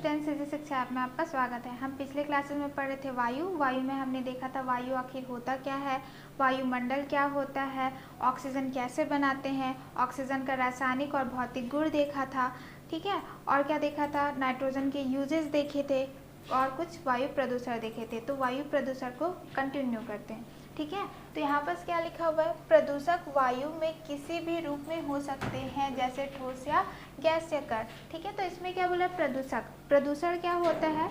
Students, इसी शिक्षा app में आपका स्वागत है। हम पिछले क्लासेस में पढ़ रहे थे वायु में हमने देखा था वायु आखिर होता क्या है, वायुमंडल क्या होता है, ऑक्सीजन कैसे बनाते हैं, ऑक्सीजन का रासायनिक और भौतिक गुण देखा था। ठीक है, और क्या देखा था, नाइट्रोजन के यूजेस देखे थे और कुछ वायु प्रदूषण देखे थे। तो वायु प्रदूषण को कंटिन्यू करते हैं। ठीक है, तो यहाँ पर क्या लिखा हुआ है, प्रदूषक वायु में किसी भी रूप में हो सकते हैं, जैसे ठोस या गैस या कण। ठीक है, तो इसमें क्या बोला, प्रदूषक, प्रदूषण क्या होता है,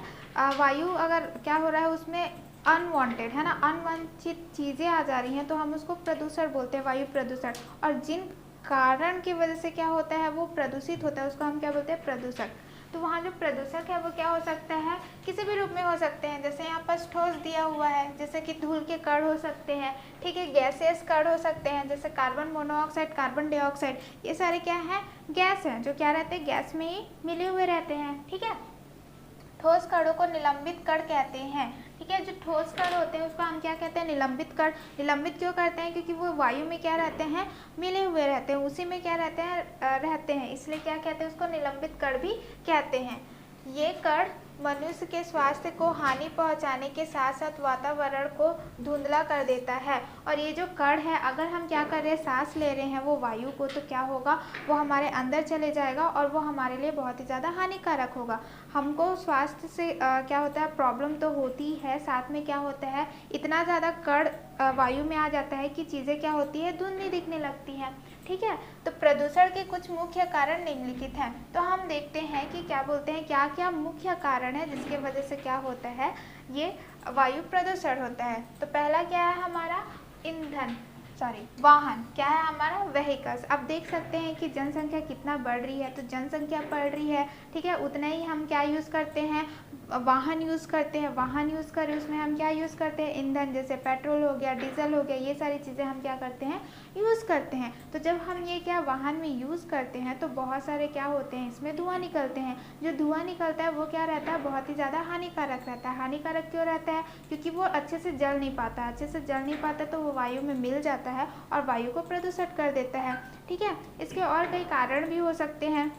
वायु अगर क्या हो रहा है उसमें अनवांटेड है ना, अनवांछित चीज़ें आ जा रही हैं तो हम उसको प्रदूषण बोलते हैं, वायु प्रदूषण। और जिन कारण की वजह से क्या होता है वो प्रदूषित होता है उसको हम क्या बोलते हैं, प्रदूषक। तो वहाँ जो प्रदूषक है वो क्या हो सकता है, किसी भी रूप में हो सकते हैं। जैसे यहाँ पर ठोस दिया हुआ है, जैसे कि धूल के कण हो सकते हैं। ठीक है, गैसेस कण हो सकते हैं, जैसे कार्बन मोनोऑक्साइड, कार्बन डाइऑक्साइड, ये सारे क्या हैं, गैस हैं, जो क्या रहते हैं, गैस में ही मिले हुए रहते हैं। ठीक है, ठोस कणों को निलंबित कण कहते हैं। ठीक है, जो ठोस कण होते हैं उसको हम क्या कहते हैं, निलंबित कण। निलंबित क्यों करते हैं, क्योंकि वो वायु में क्या रहते हैं, मिले हुए रहते हैं, उसी में क्या रहते हैं, इसलिए क्या कहते हैं उसको, निलंबित कण भी कहते हैं। ये कण मनुष्य के स्वास्थ्य को हानि पहुंचाने के साथ साथ वातावरण को धुंधला कर देता है। और ये जो कण है, अगर हम क्या कर रहे हैं, सांस ले रहे हैं वो वायु को, तो क्या होगा, वो हमारे अंदर चले जाएगा और वो हमारे लिए बहुत ही ज़्यादा हानिकारक होगा। हमको स्वास्थ्य से क्या होता है, प्रॉब्लम तो होती है, साथ में क्या होता है, इतना ज़्यादा कण वायु में आ जाता है कि चीज़ें क्या होती है, धुंधली दिखने लगती हैं। ठीक है, तो प्रदूषण के कुछ मुख्य कारण निम्नलिखित हैं। तो हम देखते हैं कि क्या बोलते हैं, क्या क्या मुख्य कारण है जिसके वजह से क्या होता है, ये वायु प्रदूषण होता है। तो पहला क्या है हमारा, ईंधन, वाहन, क्या है हमारा, व्हीकल्स। अब देख सकते हैं कि जनसंख्या कितना बढ़ रही है, तो जनसंख्या बढ़ रही है, ठीक है, उतना ही हम क्या यूज़ करते हैं, वाहन यूज़ करते हैं। वाहन यूज़ करें उसमें हम क्या यूज़ करते हैं, ईंधन, जैसे पेट्रोल हो गया, डीजल हो गया, ये सारी चीज़ें हम क्या करते हैं, यूज़ करते हैं। तो जब हम ये क्या वाहन में यूज़ करते हैं तो बहुत सारे क्या होते हैं, इसमें धुआं निकलते हैं। जो धुआं निकलता है वो क्या रहता है, बहुत ही ज़्यादा हानिकारक रहता है। हानिकारक क्यों रहता है, क्योंकि वो अच्छे से जल नहीं पाता, अच्छे से जल नहीं पाता तो वो वायु में मिल जाता है और वायु को प्रदूषित कर देता है। ठीक है, इसके और कई कारण भी हो सकते हैं,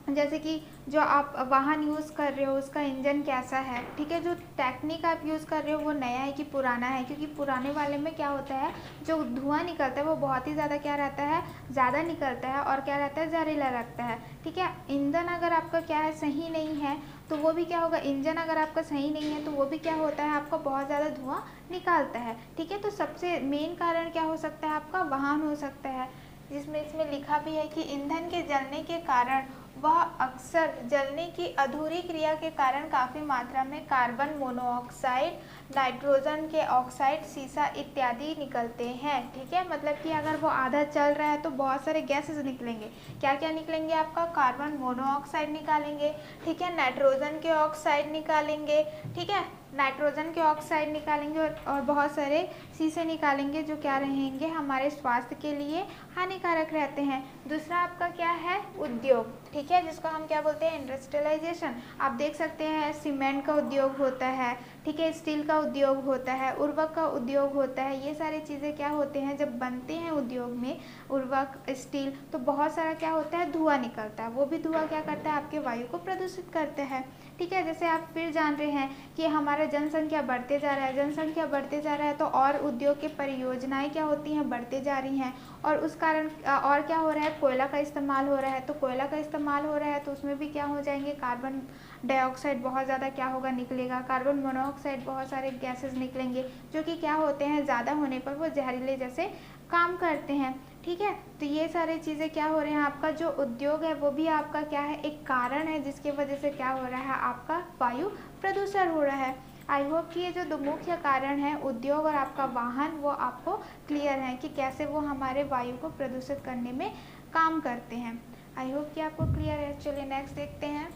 जैसे कि जो आप वाहन यूज़ कर रहे हो उसका इंजन कैसा है। ठीक है, जो टेक्निक आप यूज़ कर रहे हो वो नया है कि पुराना है, क्योंकि पुराने वाले में क्या होता है, जो धुआं निकलता है वो बहुत ही ज़्यादा क्या रहता है, ज़्यादा निकलता है और क्या रहता है, जहरीला लगता है। ठीक है, ईंधन अगर आपका क्या है, सही नहीं है तो वो भी क्या होगा, इंजन अगर आपका सही नहीं है तो वो भी क्या होता है, आपका बहुत ज़्यादा धुआं निकालता है। ठीक है, तो सबसे मेन कारण क्या हो सकता है, आपका वाहन हो सकता है, जिसमें इसमें लिखा भी है कि ईंधन के जलने के कारण वह अक्सर जलने की अधूरी क्रिया के कारण काफ़ी मात्रा में कार्बन मोनोऑक्साइड, नाइट्रोजन के ऑक्साइड, सीसा इत्यादि निकलते हैं। ठीक है, मतलब कि अगर वो आधा चल रहा है तो बहुत सारे गैसेस निकलेंगे। क्या क्या निकलेंगे, आपका कार्बन मोनोऑक्साइड निकालेंगे, ठीक है, नाइट्रोजन के ऑक्साइड निकालेंगे, ठीक है, नाइट्रोजन के ऑक्साइड निकालेंगे और बहुत सारे शीशे निकालेंगे, जो क्या रहेंगे, हमारे स्वास्थ्य के लिए हानिकारक रहते हैं। दूसरा आपका क्या है, उद्योग। ठीक है, जिसको हम क्या बोलते हैं, इंडस्ट्रियलाइजेशन। आप देख सकते हैं सीमेंट का उद्योग होता है, ठीक है, स्टील का उद्योग होता है, उर्वरक का उद्योग होता है। ये सारी चीज़ें क्या होते हैं, जब बनते हैं उद्योग में उर्वरक, स्टील, तो बहुत सारा क्या होता है, धुआं निकलता है। वो भी धुआं क्या करता है, आपके वायु को प्रदूषित करता है। ठीक है, जैसे आप फिर जान रहे हैं कि हमारा जनसंख्या बढ़ते जा रहा है, जनसंख्या बढ़ते जा रहा है तो और उद्योग की परियोजनाएं क्या होती हैं, बढ़ते जा रही हैं और उस कारण और क्या हो रहा है, कोयला का इस्तेमाल हो रहा है। तो कोयला का इस्तेमाल हो रहा है तो उसमें भी क्या हो जाएंगे, कार्बन डाइऑक्साइड बहुत ज़्यादा क्या होगा, निकलेगा, कार्बन मोनोऑक्साइड, बहुत सारे गैसेस निकलेंगे, जो कि क्या होते हैं, ज़्यादा होने पर वो जहरीले जैसे काम करते हैं। ठीक है, तो ये सारी चीज़ें क्या हो रहे हैं, आपका जो उद्योग है वो भी आपका क्या है, एक कारण है जिसकी वजह से क्या हो रहा है, आपका वायु प्रदूषण हो रहा है। आई होप कि ये जो दो मुख्य कारण हैं, उद्योग और आपका वाहन, वो आपको क्लियर है कि कैसे वो हमारे वायु को प्रदूषित करने में काम करते हैं। आई होप कि आपको क्लियर है। चलिए नेक्स्ट देखते हैं।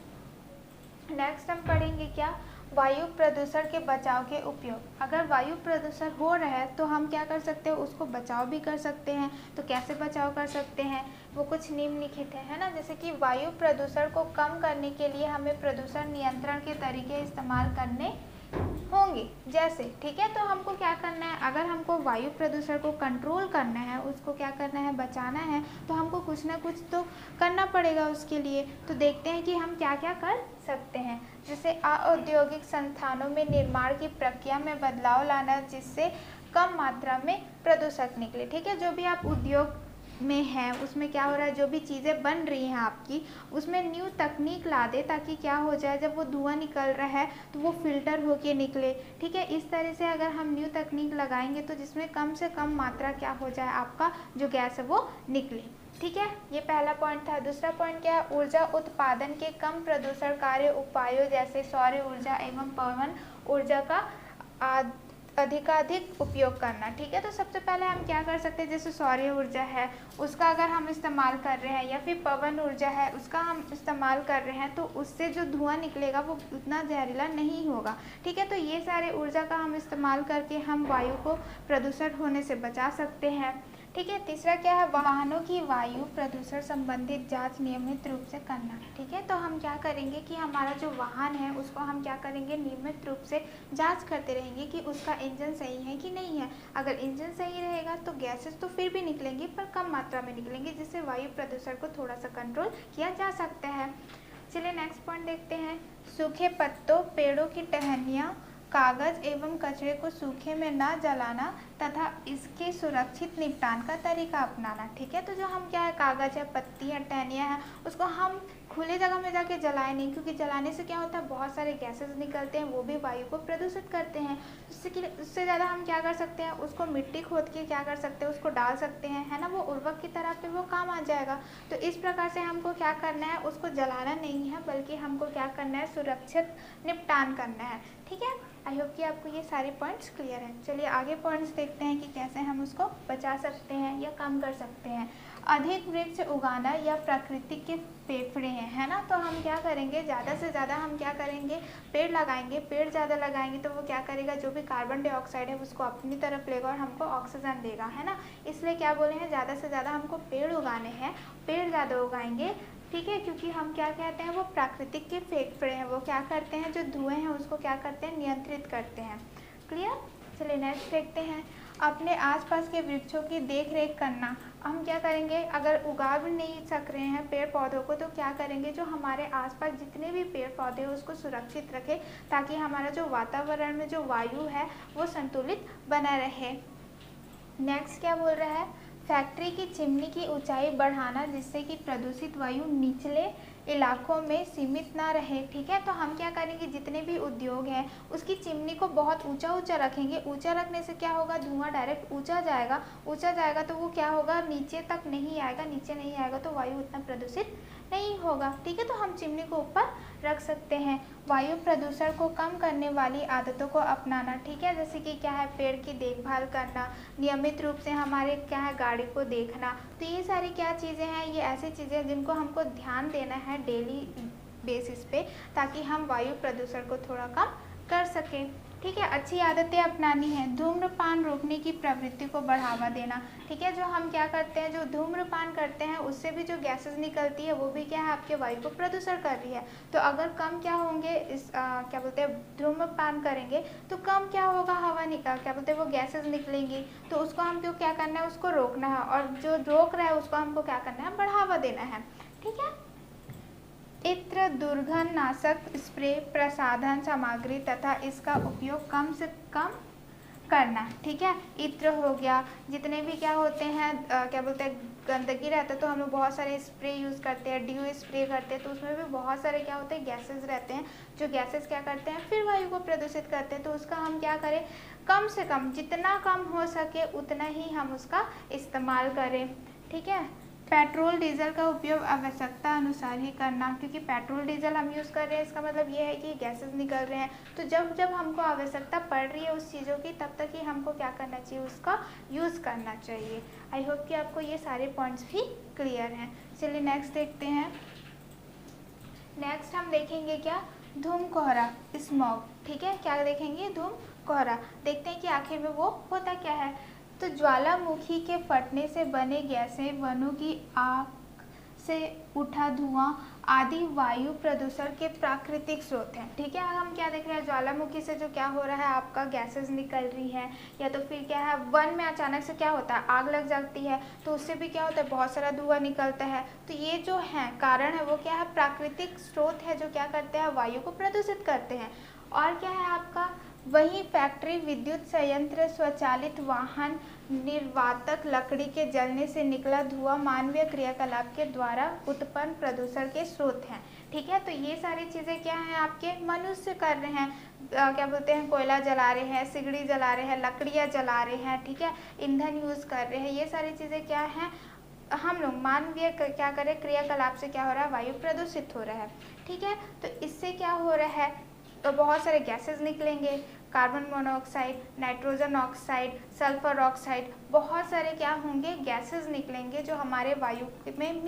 नेक्स्ट हम पढ़ेंगे क्या, वायु प्रदूषण के बचाव के उपयोग। अगर वायु प्रदूषण हो रहा है तो हम क्या कर सकते हैं, उसको बचाव भी कर सकते हैं। तो कैसे बचाव कर सकते हैं, वो कुछ निम्नलिखित है ना, जैसे कि वायु प्रदूषण को कम करने के लिए हमें प्रदूषण नियंत्रण के तरीके इस्तेमाल करने होंगे जैसे, ठीक है। तो हमको क्या करना है, अगर हमको वायु प्रदूषण को कंट्रोल करना है, उसको क्या करना है, बचाना है, तो हमको कुछ ना कुछ तो करना पड़ेगा उसके लिए। तो देखते हैं कि हम क्या क्या कर सकते हैं। जैसे औद्योगिक संस्थानों में निर्माण की प्रक्रिया में बदलाव लाना, जिससे कम मात्रा में प्रदूषक निकले, ठीक है। जो भी आप उद्योग में है उसमें क्या हो रहा है, जो भी चीज़ें बन रही हैं आपकी, उसमें न्यू तकनीक ला दे, ताकि क्या हो जाए, जब वो धुआं निकल रहा है तो वो फिल्टर होके निकले, ठीक है। इस तरह से अगर हम न्यू तकनीक लगाएंगे तो जिसमें कम से कम मात्रा क्या हो जाए, आपका जो गैस है वो निकले, ठीक है। ये पहला पॉइंट था। दूसरा पॉइंट क्या है, ऊर्जा उत्पादन के कम प्रदूषणकारी उपायों जैसे सौर ऊर्जा एवं पवन ऊर्जा का अधिकाधिक उपयोग करना, ठीक है। तो सबसे पहले हम क्या कर सकते हैं, जैसे सौर ऊर्जा है उसका अगर हम इस्तेमाल कर रहे हैं, या फिर पवन ऊर्जा है उसका हम इस्तेमाल कर रहे हैं, तो उससे जो धुआं निकलेगा वो उतना जहरीला नहीं होगा, ठीक है। तो ये सारे ऊर्जा का हम इस्तेमाल करके हम वायु को प्रदूषण होने से बचा सकते हैं, ठीक है। तीसरा क्या है, वाहनों की वायु प्रदूषण संबंधित जांच नियमित रूप से करना, ठीक है। तो हम क्या करेंगे कि हमारा जो वाहन है उसको हम क्या करेंगे, नियमित रूप से जांच करते रहेंगे कि उसका इंजन सही है कि नहीं है। अगर इंजन सही रहेगा तो गैसेस तो फिर भी निकलेंगी, पर कम मात्रा में निकलेंगी, जिससे वायु प्रदूषण को थोड़ा सा कंट्रोल किया जा सकता है। चलिए नेक्स्ट पॉइंट देखते हैं। सूखे पत्तों, पेड़ों की टहनियाँ, कागज एवं कचरे को सूखे में ना जलाना तथा इसके सुरक्षित निपटान का तरीका अपनाना, ठीक है। तो जो हम क्या है, कागज है, पत्ती है, टहनियाँ हैं, उसको हम खुले जगह में जाके जलाएं नहीं, क्योंकि जलाने से क्या होता है, बहुत सारे गैसेस निकलते हैं, वो भी वायु को प्रदूषित करते हैं। उससे ज़्यादा हम क्या कर सकते हैं, उसको मिट्टी खोद के क्या कर सकते हैं, उसको डाल सकते हैं, है ना, वो उर्वरक की तरह पे वो काम आ जाएगा। तो इस प्रकार से हमको क्या करना है, उसको जलाना नहीं है, बल्कि हमको क्या करना है, सुरक्षित निपटान करना है, ठीक है। आई होप कि आपको ये सारे पॉइंट्स क्लियर हैं। चलिए आगे पॉइंट्स देखते हैं कि कैसे हम उसको बचा सकते हैं या कम कर सकते हैं। अधिक वृक्ष उगाना या प्रकृति के फेफड़े हैं, है ना। तो हम क्या करेंगे, ज़्यादा से ज़्यादा हम क्या करेंगे, पेड़ लगाएंगे। पेड़ ज़्यादा लगाएंगे तो वो क्या करेगा, जो भी कार्बन डाइऑक्साइड है उसको अपनी तरफ लेगा और हमको ऑक्सीजन देगा, है ना। इसलिए क्या बोले हैं, ज़्यादा से ज़्यादा हमको पेड़ उगाने हैं, पेड़ ज़्यादा उगाएंगे, ठीक है। क्योंकि हम क्या कहते हैं, वो प्राकृतिक के फेफड़े हैं, वो क्या करते हैं, जो धुएं हैं उसको क्या करते हैं, नियंत्रित करते हैं। क्लियर। चलिए नेक्स्ट देखते हैं। अपने आसपास के वृक्षों की देख रेख करना। हम क्या करेंगे, अगर उगा भी नहीं सक रहे हैं पेड़ पौधों को, तो क्या करेंगे, जो हमारे आसपास जितने भी पेड़ पौधे हैं उसको सुरक्षित रखें, ताकि हमारा जो वातावरण में जो वायु है वो संतुलित बना रहे। नेक्स्ट क्या बोल रहा है, फैक्ट्री की चिमनी की ऊंचाई बढ़ाना, जिससे कि प्रदूषित वायु निचले इलाकों में सीमित ना रहे, ठीक है। तो हम क्या करेंगे, जितने भी उद्योग हैं उसकी चिमनी को बहुत ऊंचा ऊंचा रखेंगे। ऊंचा रखने से क्या होगा, धुआं डायरेक्ट ऊंचा जाएगा तो वो क्या होगा, नीचे तक नहीं आएगा, नीचे नहीं आएगा तो वायु उतना प्रदूषित नहीं होगा, ठीक है। तो हम चिमनी को ऊपर रख सकते हैं। वायु प्रदूषण को कम करने वाली आदतों को अपनाना, ठीक है। जैसे कि क्या है, पेड़ की देखभाल करना, नियमित रूप से हमारे क्या है, गाड़ी को देखना। तो ये सारी क्या चीज़ें हैं, ये ऐसी चीज़ें हैं जिनको हमको ध्यान देना है डेली बेसिस पे, ताकि हम वायु प्रदूषण को थोड़ा कम कर सकें, ठीक है। अच्छी आदतें अपनानी है। धूम्रपान रोकने की प्रवृत्ति को बढ़ावा देना, ठीक है। जो हम क्या करते हैं, जो धूम्रपान करते हैं उससे भी जो गैसेस निकलती है वो भी क्या है, आपके वायु को प्रदूषण कर रही है। तो अगर कम क्या होंगे, इस क्या बोलते हैं, धूम्रपान करेंगे तो कम क्या होगा, हवा क्या बोलते हैं, वो गैसेस निकलेंगी। तो उसको हमको क्या करना है, उसको रोकना है, और जो रोक रहा है उसको हमको क्या करना है, बढ़ावा देना है, ठीक है। इत्र, दुर्गंध नाशक स्प्रे, प्रसाधन सामग्री तथा इसका उपयोग कम से कम करना, ठीक है। इत्र हो गया, जितने भी क्या होते हैं, क्या बोलते हैं, गंदगी रहता है तो हम लोग बहुत सारे स्प्रे यूज़ करते हैं, ड्यू स्प्रे करते हैं, तो उसमें भी बहुत सारे क्या होते हैं, गैसेस रहते हैं, जो गैसेस क्या करते हैं, फिर वायु को प्रदूषित करते हैं। तो उसका हम क्या करें, कम से कम, जितना कम हो सके उतना ही हम उसका इस्तेमाल करें, ठीक है। पेट्रोल डीजल का उपयोग आवश्यकता अनुसार ही करना, क्योंकि पेट्रोल डीजल हम यूज़ कर रहे हैं, इसका मतलब ये है कि गैसेस निकल रहे हैं। तो जब जब हमको आवश्यकता पड़ रही है उस चीज़ों की, तब तक ही हमको क्या करना चाहिए, उसका यूज़ करना चाहिए। आई होप कि आपको ये सारे पॉइंट्स भी क्लियर हैं। चलिए नेक्स्ट देखते हैं। नेक्स्ट हम देखेंगे क्या, धूम कोहरा, स्मॉग, ठीक है। क्या देखेंगे, धूम कोहरा। देखते हैं कि आखिर में वो होता क्या है। तो ज्वालामुखी के फटने से बने गैसें, वनों की आग से उठा धुआं, आदि वायु प्रदूषण के प्राकृतिक स्रोत हैं। ठीक है, हम क्या देख रहे हैं, ज्वालामुखी से जो क्या हो रहा है, आपका गैसेस निकल रही है, या तो फिर क्या है, वन में अचानक से क्या होता है, आग लग जाती है, तो उससे भी क्या होता है, बहुत सारा धुआं निकलता है। तो ये जो है कारण है वो क्या है, प्राकृतिक स्रोत है जो क्या करते हैं, वायु को प्रदूषित करते हैं। और क्या है आपका, वहीं फैक्ट्री, विद्युत संयंत्र, स्वचालित वाहन, निर्वातक, लकड़ी के जलने से निकला धुआं मानवीय क्रियाकलाप के द्वारा उत्पन्न प्रदूषण के स्रोत हैं। ठीक है, तो ये सारी चीज़ें क्या हैं, आपके मनुष्य कर रहे हैं। क्या बोलते हैं, कोयला जला रहे हैं, सिगड़ी जला रहे हैं, लकड़ियाँ जला रहे हैं, ठीक है, ईंधन यूज़ कर रहे हैं। ये सारी चीज़ें क्या हैं, हम लोग मानवीय क्या करें, क्रियाकलाप से क्या हो रहा है, वायु प्रदूषित हो रहा है। ठीक है, तो इससे क्या हो रहा है, तो बहुत सारे गैसेस निकलेंगे, carbon monoxide, nitrogen oxide, sulphur oxide, बहुत सारे क्या होंगे, गैसेस निकलेंगे जो हमारे वायु में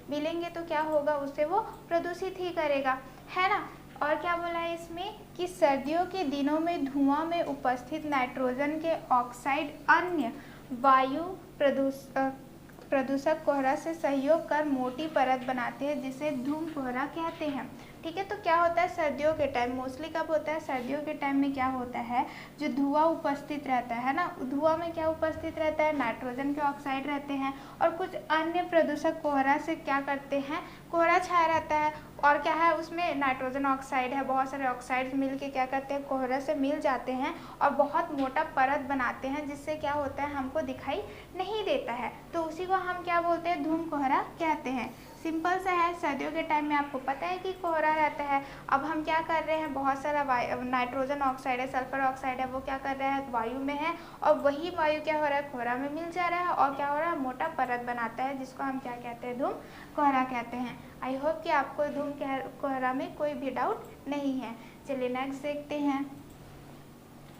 मिलेंगे तो क्या होगा, उससे वो प्रदूषित ही करेगा, है ना। और क्या बोला है इसमें कि सर्दियों के दिनों में धुआं में उपस्थित नाइट्रोजन के ऑक्साइड अन्य वायु प्रदूषक कोहरा से सहयोग कर मोटी परत बनाते हैं जिसे धूम कोहरा कहते हैं। ठीक है, तो क्या होता है, सर्दियों के टाइम, मोस्टली कब होता है, सर्दियों के टाइम में क्या होता है, जो धुआं उपस्थित रहता है ना, धुआं में क्या उपस्थित रहता है, नाइट्रोजन के ऑक्साइड रहते हैं और कुछ अन्य प्रदूषक कोहरा से क्या करते हैं, कोहरा छाया रहता है। और क्या है, उसमें नाइट्रोजन ऑक्साइड है, बहुत सारे ऑक्साइड्स मिलके क्या करते हैं, कोहरा से मिल जाते हैं और बहुत मोटा परत बनाते हैं, जिससे क्या होता है, हमको दिखाई नहीं देता है। तो उसी को हम क्या बोलते हैं, धूम कोहरा कहते हैं। सिंपल सा है, सर्दियों के टाइम में आपको पता है कि कोहरा रहता है। अब हम क्या कर रहे हैं, बहुत सारा नाइट्रोजन ऑक्साइड है, सल्फर ऑक्साइड है, वो क्या कर रहा है, वायु में है और वही वायु क्या हो रहा है, कोहरा में मिल जा रहा है और क्या हो रहा है, मोटा परत बनाता है, जिसको हम क्या कहते हैं, धूम कोहरा कहते हैं। आई होप कि आपको धूम कोहरा में कोई भी डाउट नहीं है। चलिए नेक्स्ट देखते हैं।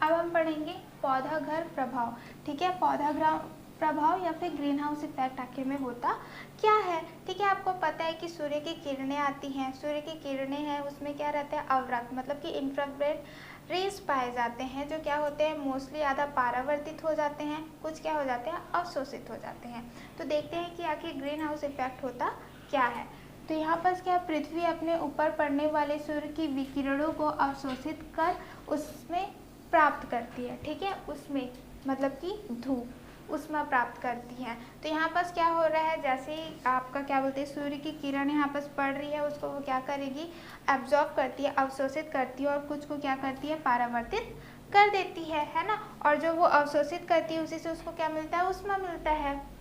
अब हम पढ़ेंगे पौधा घर प्रभाव। ठीक है, पौधा घर प्रभाव या फिर ग्रीन हाउस इफेक्ट आखिर में होता क्या है। ठीक है, आपको पता है कि सूर्य की किरणें आती हैं, सूर्य की किरणें हैं, उसमें क्या रहता है, अवरक्त मतलब कि इंफ्रारेड रेज पाए जाते हैं, जो क्या होते हैं, मोस्टली आधा परावर्तित हो जाते हैं, कुछ क्या हो जाते हैं, अवशोषित हो जाते हैं। तो देखते हैं कि आखिर ग्रीन हाउस इफेक्ट होता क्या है। तो यहाँ पर क्या, पृथ्वी अपने ऊपर पड़ने वाले सूर्य की विकिरणों को अवशोषित कर उसमें प्राप्त करती है। ठीक है, उसमें मतलब कि धूप, ऊष्मा प्राप्त करती है। तो यहाँ पर क्या हो रहा है, जैसे ही आपका क्या बोलते हैं, सूर्य की किरण यहाँ पर पड़ रही है, उसको वो क्या करेगी, एब्जॉर्ब करती है, अवशोषित करती है और कुछ को क्या करती है, परावर्तित कर देती है ना। और जो वो अवशोषित करती है उसी से उसको क्या मिलता है, ऊष्मा मिलता है।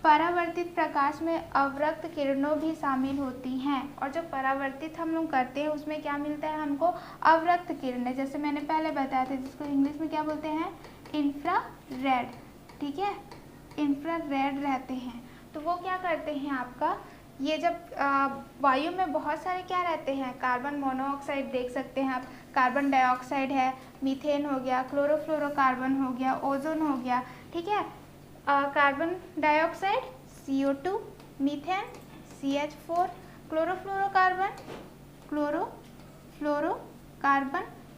परावर्तित प्रकाश में अवरक्त किरणों भी शामिल होती हैं और जो परावर्तित हम लोग करते हैं उसमें क्या मिलता है हमको, अवरक्त किरणें, जैसे मैंने पहले बताया था, जिसको इंग्लिश में क्या बोलते हैं, इंफ्रारेड। ठीक है, इंफ्रारेड रहते हैं। तो वो क्या करते हैं आपका, ये जब वायु में बहुत सारे क्या रहते हैं, कार्बन मोनोऑक्साइड देख सकते हैं आप, कार्बन डाइऑक्साइड है, मीथेन हो गया, क्लोरोफ्लोरोकार्बन हो गया, ओजोन हो गया। ठीक है, carbon dioxide CO2, methane CH4, chlorofluorocarbon,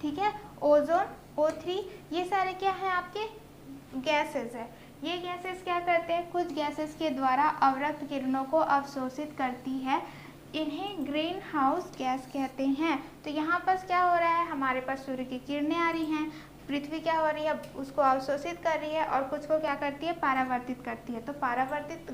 ठीक है, ओजोन O3, ये सारे क्या हैं आपके गैसेस है। ये गैसेस क्या करते हैं, कुछ गैसेस के द्वारा अवरक्त किरणों को अवशोषित करती है, इन्हें ग्रीन हाउस गैस कहते हैं। तो यहाँ पर क्या हो रहा है, हमारे पास सूर्य की किरणें आ रही हैं, पृथ्वी क्या हो रही है, उसको अवशोषित कर रही है और कुछ को क्या करती है, परावर्तित करती है। तो परावर्तित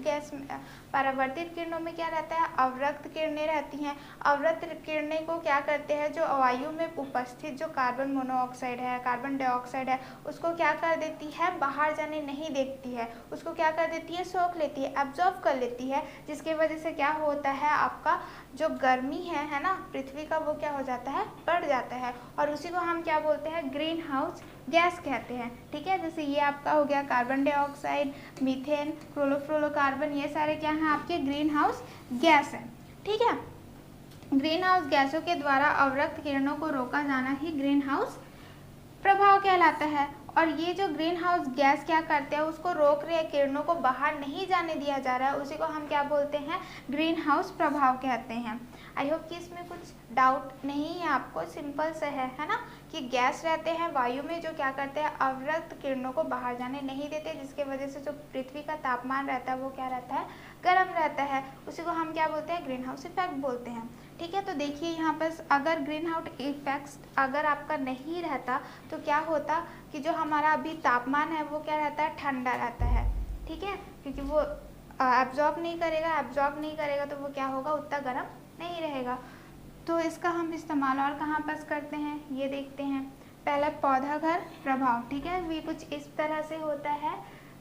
किरणों में क्या रहता है, अवरक्त किरणें रहती हैं। अवरक्त किरणें को क्या करते हैं, जो वायु में उपस्थित जो कार्बन मोनोऑक्साइड है, कार्बन डाइऑक्साइड है, उसको क्या कर देती है, बाहर जाने नहीं देती है, उसको क्या कर देती है, सोख लेती है, एब्जॉर्ब कर लेती है, जिसकी वजह से क्या होता है, आपका जो गर्मी है ना पृथ्वी का, वो क्या हो जाता है, बढ़ जाता है और उसी को हम क्या बोलते हैं, ग्रीन हाउस गैस कहते हैं। ठीक है, जैसे ये आपका हो गया कार्बन डाइऑक्साइड, मीथेन, क्लोरोफ्लोरोकार्बन, ये सारे क्या हैं आपके ग्रीन हाउस गैस हैं। ठीक है, ग्रीन हाउस गैसों के द्वारा अवरक्त किरणों को रोका जाना ही ग्रीन हाउस प्रभाव कहलाता है। और ये जो ग्रीन हाउस गैस क्या करते हैं, उसको रोक रहे हैं, किरणों को बाहर नहीं जाने दिया जा रहा है, उसी को हम क्या बोलते हैं, ग्रीन हाउस प्रभाव कहते हैं। आई होप कि इसमें कुछ डाउट नहीं है आपको, सिंपल से है ना, कि गैस रहते हैं वायु में जो क्या करते हैं, अवरक्त किरणों को बाहर जाने नहीं देते, जिसके वजह से जो पृथ्वी का तापमान रहता है वो क्या रहता है, गर्म रहता है, उसी को हम क्या बोलते हैं, ग्रीन हाउस इफेक्ट बोलते हैं। ठीक है, तो देखिए यहाँ पर अगर ग्रीन हाउस इफेक्ट अगर आपका नहीं रहता तो क्या होता कि जो हमारा अभी तापमान है वो क्या रहता है, ठंडा रहता है। ठीक है, क्योंकि वो एब्जॉर्ब नहीं करेगा तो वो क्या होगा, उतना गर्म नहीं रहेगा। तो इसका हम इस्तेमाल और कहाँ पर करते हैं, ये देखते हैं। पहला पौधा घर प्रभाव। ठीक है, ये कुछ इस तरह से होता है।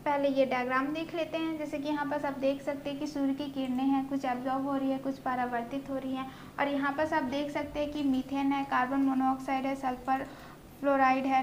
पहले ये डायग्राम देख लेते हैं। जैसे कि यहाँ पर आप देख सकते हैं कि सूर्य की किरणें हैं, कुछ एब्जॉर्ब हो रही है, कुछ परावर्तित हो रही हैं। और यहाँ पर आप देख सकते हैं कि मीथेन है, कार्बन मोनोऑक्साइड है, सल्फर फ्लोराइड है,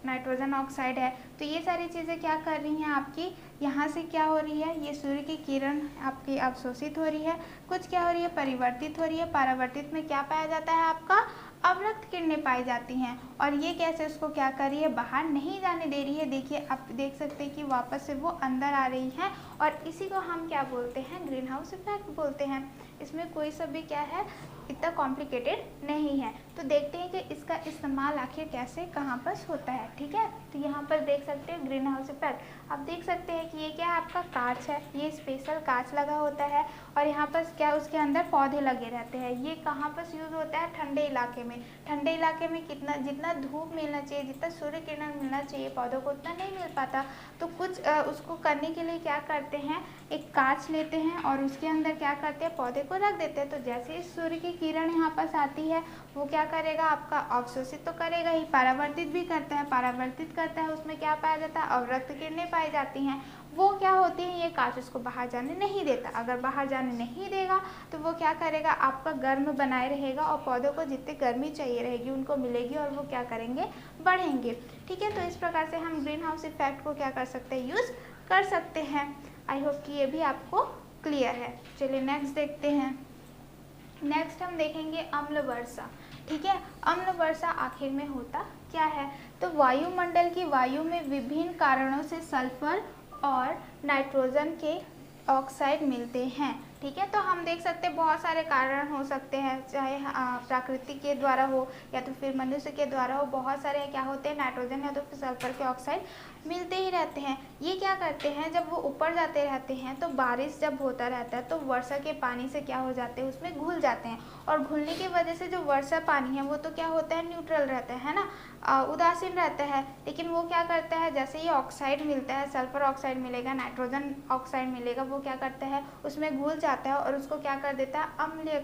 नाइट्रोजन ऑक्साइड है। तो ये सारी चीज़ें क्या कर रही हैं आपकी, यहाँ से क्या हो रही है, ये सूर्य की किरण आपकी अवशोषित हो रही है, कुछ क्या हो रही है, परिवर्तित हो रही है। परावर्तित में क्या पाया जाता है, आपका अवरक्त किरणें पाई जाती हैं। और ये कैसे उसको क्या कर रही है, बाहर नहीं जाने दे रही है। देखिए आप देख सकते हैं कि वापस से वो अंदर आ रही हैं, और इसी को हम क्या बोलते हैं, ग्रीन हाउस इफेक्ट बोलते हैं। इसमें कोई सा भी क्या है, इतना कॉम्प्लिकेटेड नहीं है। तो देखते हैं कि इसका इस्तेमाल आखिर कैसे कहाँ पर होता है। ठीक है, तो यहाँ पर देख सकते हैं ग्रीन हाउस इफेक्ट। आप देख सकते हैं कि ये क्या है, आपका कांच है, ये स्पेशल कांच लगा होता है, और यहाँ पर क्या उसके अंदर पौधे लगे रहते हैं। ये कहाँ पर यूज़ होता है, ठंडे इलाके में। ठंडे इलाके में कितना, जितना धूप मिलना चाहिए, जितना सूर्य किरण मिलना चाहिए पौधों को, उतना नहीं मिल पाता। तो कुछ उसको करने के लिए क्या करते हैं, एक कांच लेते हैं और उसके अंदर क्या करते हैं, पौधे को रख देते हैं। तो जैसे ही सूर्य की किरण यहाँ पास आती है, वो क्या करेगा, आपका अवशोषित तो करेगा ही, परावर्तित भी करता है। परावर्तित करता है, उसमें क्या पाया जाता है, अवरक्त किरणें पाई जाती हैं। वो क्या होती है, ये कांच उसको बाहर जाने नहीं देता। अगर बाहर जाने नहीं देगा तो वो क्या करेगा, आपका गर्म बनाए रहेगा, और पौधों को जितनी गर्मी चाहिए रहेगी उनको मिलेगी, और वो क्या करेंगे, बढ़ेंगे। ठीक है, तो इस प्रकार से हम ग्रीन हाउस इफेक्ट को क्या कर सकते हैं, यूज़ कर सकते हैं। आई होप कि ये भी आपको क्लियर है। चलिए नेक्स्ट देखते हैं। नेक्स्ट हम देखेंगे अम्ल वर्षा। ठीक है, अम्ल वर्षा आखिर में होता क्या है, तो वायुमंडल की वायु में विभिन्न कारणों से सल्फर और नाइट्रोजन के ऑक्साइड मिलते हैं। ठीक है, तो हम देख सकते हैं बहुत सारे कारण हो सकते हैं, चाहे प्रकृति के द्वारा हो या तो फिर मनुष्य के द्वारा हो। बहुत सारे क्या होते हैं, नाइट्रोजन या तो फिर सल्फर के ऑक्साइड मिलते ही रहते हैं। ये क्या करते हैं, जब वो ऊपर जाते रहते हैं तो बारिश जब होता रहता है तो वर्षा के पानी से क्या हो जाते हैं, उसमें घुल जाते हैं। और घुलने की वजह से जो वर्षा पानी है वो तो क्या होता है, न्यूट्रल रहता है ना, उदासीन रहता है। लेकिन वो क्या करता है, जैसे ये ऑक्साइड मिलता है, सल्फर ऑक्साइड मिलेगा, नाइट्रोजन ऑक्साइड मिलेगा, वो क्या करता है, उसमें घुल जाता है और उसको क्या कर देता है, अम्लीय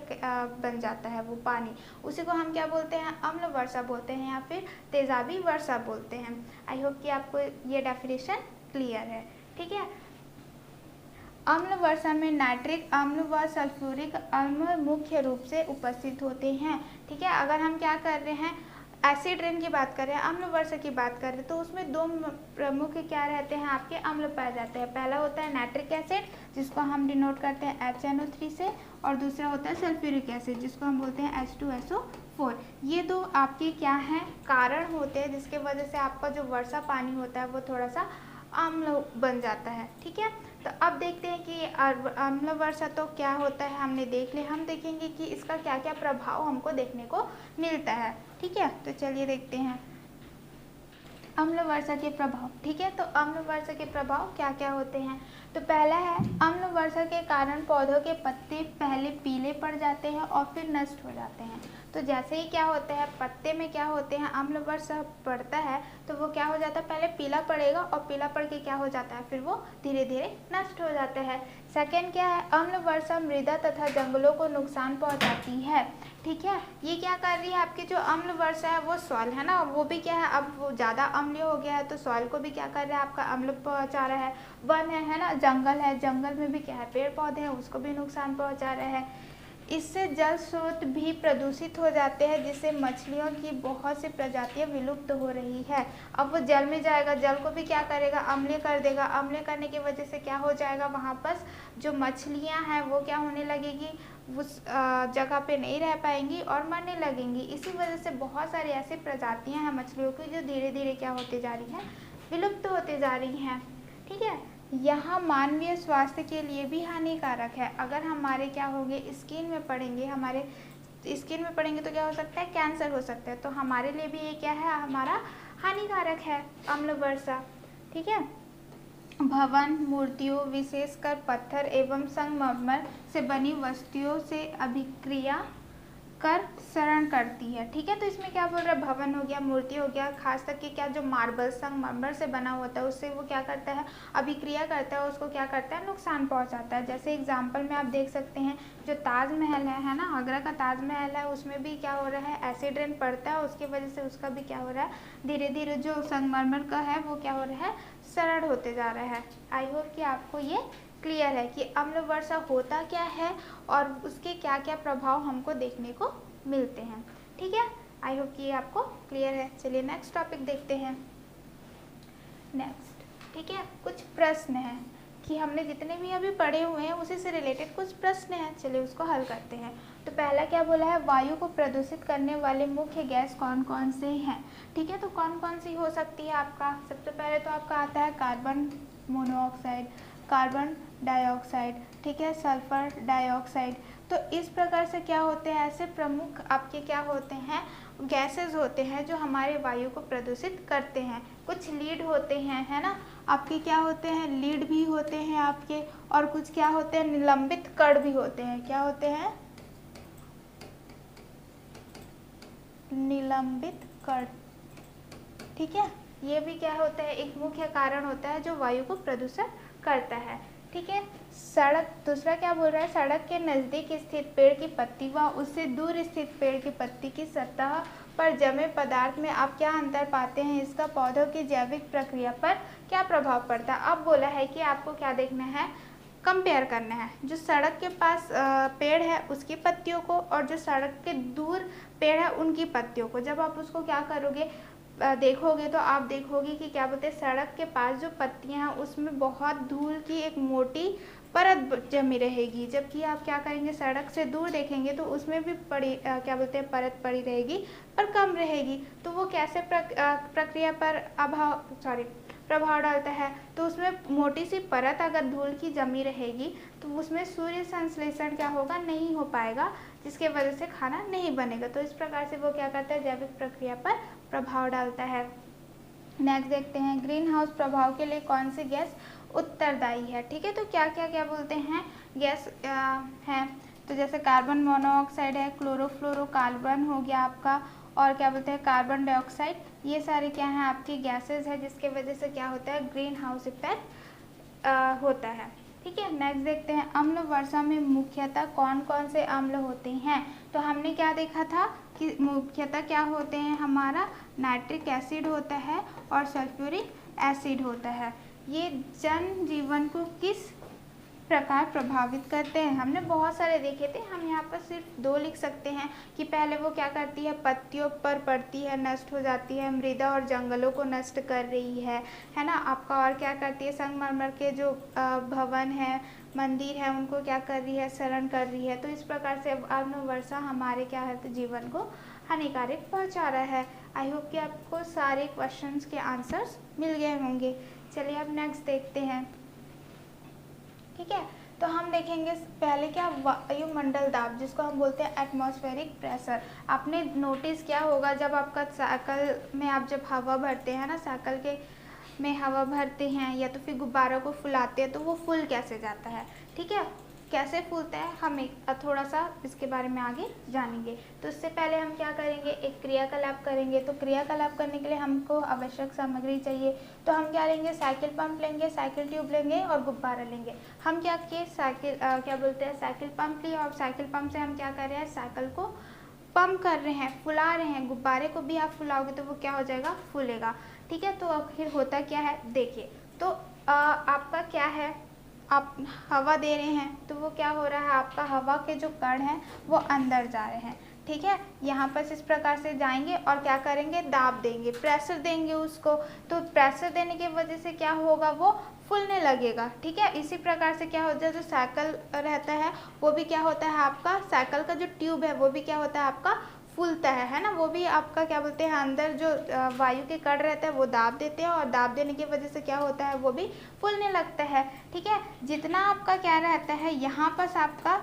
बन जाता है वो पानी। उसी को हम क्या बोलते हैं, अम्ल वर्षा बोलते हैं, या फिर तेजाबी वर्षा बोलते हैं। आई होप कि आपको ये डेफिनेशन क्लियर है। ठीक है, अम्ल वर्षा में नाइट्रिक अम्ल व सल्फ्यूरिक अम्ल मुख्य रूप से उपस्थित होते हैं। ठीक है, अगर हम क्या कर रहे हैं, एसिड रेन की बात कर रहे हैं, अम्ल वर्षा की बात कर रहे हैं, तो उसमें दो प्रमुख क्या रहते हैं, आपके अम्ल पाए जाते हैं। पहला होता है नाइट्रिक एसिड, जिसको हम डिनोट करते हैं HNO3 से, और दूसरा होता है सल्फ्यूरिक एसिड, जिसको हम बोलते हैं H2SO4। ये दो आपके क्या हैं, कारण होते हैं जिसके वजह से आपका जो वर्षा पानी होता है वो थोड़ा सा अम्ल बन जाता है। ठीक है, तो अब देखते हैं कि अम्ल वर्षा तो क्या होता है, हमने देख लिया। हम देखेंगे कि इसका क्या क्या प्रभाव हमको देखने को मिलता है। ठीक है, तो चलिए देखते हैं अम्ल वर्षा के प्रभाव। ठीक है, तो अम्ल वर्षा के प्रभाव क्या क्या होते हैं, तो पहला है अम्ल वर्षा के कारण पौधों के पत्ते पहले पीले पड़ जाते हैं और फिर नष्ट हो जाते हैं। तो जैसे ही क्या होता है, पत्ते में क्या होते हैं, अम्ल वर्षा पड़ता है तो वो क्या हो जाता है, पहले पीला पड़ेगा और पीला पड़ के क्या हो जाता है, फिर वो धीरे धीरे नष्ट हो जाता है। सेकेंड क्या है, अम्ल वर्षा मृदा तथा जंगलों को नुकसान पहुंचाती है। ठीक है, ये क्या कर रही है, आपकी जो अम्ल वर्षा है वो सॉइल है ना, वो भी क्या है, अब वो ज़्यादा अम्लीय हो गया है तो सॉइल को भी क्या कर रहा है, आपका अम्ल पहुंचा रहा है। वन है ना, जंगल है, जंगल में भी क्या है, पेड़ पौधे हैं, उसको भी नुकसान पहुंचा रहे हैं। इससे जल स्रोत भी प्रदूषित हो जाते हैं, जिससे मछलियों की बहुत सी प्रजातियां विलुप्त हो रही है। अब वो जल में जाएगा, जल को भी क्या करेगा, अम्लीय कर देगा। अम्लीय करने की वजह से क्या हो जाएगा, वहाँ पर जो मछलियाँ हैं वो क्या होने लगेगी, उस जगह पे नहीं रह पाएंगी और मरने लगेंगी। इसी वजह से बहुत सारी ऐसी प्रजातियाँ हैं मछलियों की जो धीरे धीरे क्या होती जा रही हैं, विलुप्त होती जा रही हैं। ठीक है, यहाँ मानवीय स्वास्थ्य के लिए भी हानिकारक है। अगर हमारे क्या होंगे, स्किन में पड़ेंगे, हमारे स्किन में पड़ेंगे तो क्या हो सकता है, कैंसर हो सकता है। तो हमारे लिए भी ये क्या है, हमारा हानिकारक है अम्ल वर्षा। ठीक है, भवन, मूर्तियों, विशेषकर पत्थर एवं संगमरमर से बनी वस्तुओं से अभिक्रिया कर क्षरण करती है। ठीक है, तो इसमें क्या बोल रहा है, भवन हो गया, मूर्ति हो गया, खास करके क्या जो मार्बल संगमरमर से बना होता है उससे वो क्या करता है, अभिक्रिया करता है, उसको क्या करता है, नुकसान पहुंचाता है। जैसे एग्जांपल में आप देख सकते हैं जो ताजमहल है ना, आगरा का ताजमहल है, उसमें भी क्या हो रहा है, एसिड रेन पड़ता है, उसकी वजह से उसका भी क्या हो रहा है, धीरे धीरे जो संगमरमर का है वो क्या हो रहा है, क्षरण होते जा रहा है। आई होप कि आपको ये क्लियर है कि अम्ल वर्षा होता क्या है और उसके क्या क्या प्रभाव हमको देखने को मिलते हैं। ठीक है, आई होप कि ये आपको क्लियर है। चलिए नेक्स्ट टॉपिक देखते हैं। नेक्स्ट, ठीक है, कुछ प्रश्न हैं कि हमने जितने भी अभी पढ़े हुए हैं उसी से रिलेटेड कुछ प्रश्न हैं, चलिए उसको हल करते हैं। तो पहला क्या बोला है, वायु को प्रदूषित करने वाले मुख्य गैस कौन कौन से हैं। ठीक है, तो कौन कौन सी हो सकती है आपका, सबसे पहले तो आपका आता है कार्बन मोनोऑक्साइड, कार्बन डाइऑक्साइड, ठीक है, सल्फर डाइऑक्साइड। तो इस प्रकार से क्या होते हैं, ऐसे प्रमुख आपके क्या होते हैं, गैसेस होते हैं जो हमारे वायु को प्रदूषित करते हैं। कुछ लीड होते हैं, है ना, आपके क्या होते हैं, लीड भी होते हैं आपके, और कुछ क्या होते हैं, निलंबित कण भी होते हैं। क्या होते हैं, निलंबित कण। ठीक है, ये भी क्या होता है, एक मुख्य कारण होता है जो वायु को प्रदूषण करता है। ठीक है, सड़क, दूसरा क्या बोल रहा है, सड़क के नज़दीक स्थित पेड़ की पत्ती व उससे दूर स्थित पेड़ की पत्ती की सतह पर जमे पदार्थ में आप क्या अंतर पाते हैं, इसका पौधों की जैविक प्रक्रिया पर क्या प्रभाव पड़ता है। अब बोला है कि आपको क्या देखना है, कंपेयर करना है, जो सड़क के पास पेड़ है उसकी पत्तियों को और जो सड़क के दूर पेड़ है उनकी पत्तियों को। जब आप उसको क्या करोगे, देखोगे तो आप देखोगे कि क्या बोलते हैं, सड़क के पास जो पत्तियां हैं उसमें बहुत धूल की एक मोटी परत जमी रहेगी, जबकि आप क्या करेंगे, सड़क से दूर देखेंगे तो उसमें भी क्या बोलते हैं, परत पड़ी रहेगी पर कम रहेगी। तो वो कैसे प्रक्रिया पर प्रभाव डालता है, तो उसमें मोटी सी परत अगर धूल की जमी रहेगी तो उसमें सूर्य संश्लेषण क्या होगा, नहीं हो पाएगा, जिसके वजह से खाना नहीं बनेगा। तो इस प्रकार से वो क्या करता है, जैविक प्रक्रिया पर प्रभाव डालता है। नेक्स्ट देखते हैं, ग्रीन हाउस प्रभाव के लिए कौन सी गैस उत्तरदायी है। ठीक है, तो क्या क्या क्या बोलते हैं, गैस हैं, तो जैसे कार्बन मोनोऑक्साइड है, क्लोरोफ्लोरोकार्बन हो गया आपका, और क्या बोलते हैं, कार्बन डाइऑक्साइड, ये सारे क्या हैं, आपकी गैसेज है, जिसके वजह से क्या होता है, ग्रीन हाउस इफेक्ट होता है। ठीक है, नेक्स्ट देखते हैं, अम्ल वर्षा में मुख्यतः कौन कौन से अम्ल होते हैं। तो हमने क्या देखा था कि मुख्यतः क्या होते हैं, हमारा नाइट्रिक एसिड होता है और सल्फ्यूरिक एसिड होता है। ये जन जीवन को किस प्रकार प्रभावित करते हैं, हमने बहुत सारे देखे थे, हम यहाँ पर सिर्फ 2 लिख सकते हैं कि पहले वो क्या करती है, पत्तियों पर पड़ती है, नष्ट हो जाती है, मृदा और जंगलों को नष्ट कर रही है ना, आपका, और क्या करती है, संगमरमर के जो भवन है, मंदिर है, उनको क्या कर रही है, क्षरण कर रही है। तो इस प्रकार से अम्ल वर्षा हमारे क्या है, तो जीवन को हानिकारक पहुँचा रहा है। आई होप कि आपको सारे क्वेश्चंस के आंसर्स मिल गए होंगे। चलिए अब नेक्स्ट देखते हैं। ठीक है, तो हम देखेंगे पहले क्या, वायुमंडल दाब, जिसको हम बोलते हैं एटमॉस्फेरिक प्रेशर। आपने नोटिस किया होगा जब आपका साइकिल में आप जब हवा भरते हैं ना, साइकिल के में हवा भरते हैं या तो फिर गुब्बारा को फुलाते हैं तो वो फूल कैसे जाता है। ठीक है, कैसे फूलता है, हम एक थोड़ा सा इसके बारे में आगे जानेंगे। तो उससे पहले हम क्या करेंगे, एक क्रियाकलाप करेंगे। तो क्रियाकलाप करने के लिए हमको आवश्यक सामग्री चाहिए। तो हम क्या लेंगे, साइकिल पंप लेंगे, साइकिल ट्यूब लेंगे और गुब्बारा लेंगे। हम क्या किए, क्या बोलते हैं, साइकिल पंप लिए, और साइकिल पंप से हम क्या कर रहे हैं, साइकिल को पंप कर रहे हैं, फुला रहे हैं। गुब्बारे को भी आप फुलाओगे तो वो क्या हो जाएगा, फूलेगा। ठीक है, तो आखिर होता क्या है, देखिए, तो आपका क्या है, आप हवा दे रहे हैं तो वो क्या हो रहा है, आपका हवा के जो कण हैं वो अंदर जा रहे हैं। ठीक है, यहाँ पर इस प्रकार से जाएंगे और क्या करेंगे, दाब देंगे, प्रेशर देंगे उसको। तो प्रेशर देने की वजह से क्या होगा, वो फूलने लगेगा। ठीक है, इसी प्रकार से क्या होता है, जो साइकिल रहता है वो भी क्या होता है, आपका साइकिल का जो ट्यूब है वो भी क्या होता है, आपका फूलता है ना, वो भी आपका क्या बोलते हैं, अंदर जो वायु के कण रहते हैं वो दाब देते हैं, और दाब देने की वजह से क्या होता है, वो भी फूलने लगता है। ठीक है, जितना आपका क्या रहता है, यहाँ पर आपका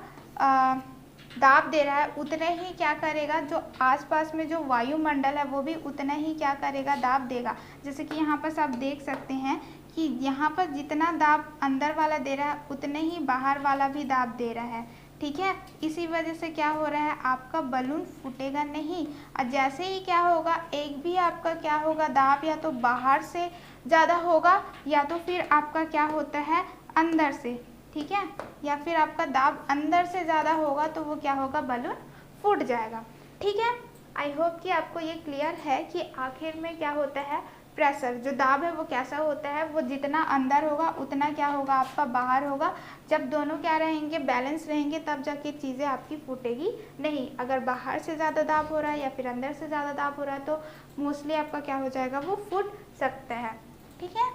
दाब दे रहा है, उतने ही क्या करेगा, जो आसपास में जो वायुमंडल है वो भी उतना ही क्या करेगा, दाब देगा। जैसे कि यहाँ पर आप देख सकते हैं कि यहाँ पर जितना दाब अंदर वाला दे रहा है उतने ही बाहर वाला भी दाब दे रहा है, ठीक है। इसी वजह से क्या हो रहा है, आपका बलून फूटेगा नहीं। और जैसे ही क्या होगा, एक भी आपका क्या होगा, दाब या तो बाहर से ज़्यादा होगा या तो फिर आपका क्या होता है अंदर से, ठीक है, या फिर आपका दाब अंदर से ज़्यादा होगा तो वो क्या होगा, बलून फूट जाएगा, ठीक है। आई होप कि आपको ये क्लियर है कि आखिर में क्या होता है, प्रेशर जो दाब है वो कैसा होता है, वो जितना अंदर होगा उतना क्या होगा, आपका बाहर होगा। जब दोनों क्या रहेंगे, बैलेंस रहेंगे, तब जाके चीज़ें आपकी फूटेगी नहीं। अगर बाहर से ज़्यादा दाब हो रहा है या फिर अंदर से ज़्यादा दाब हो रहा है तो मोस्टली आपका क्या हो जाएगा, वो फूट सकता है, ठीक है।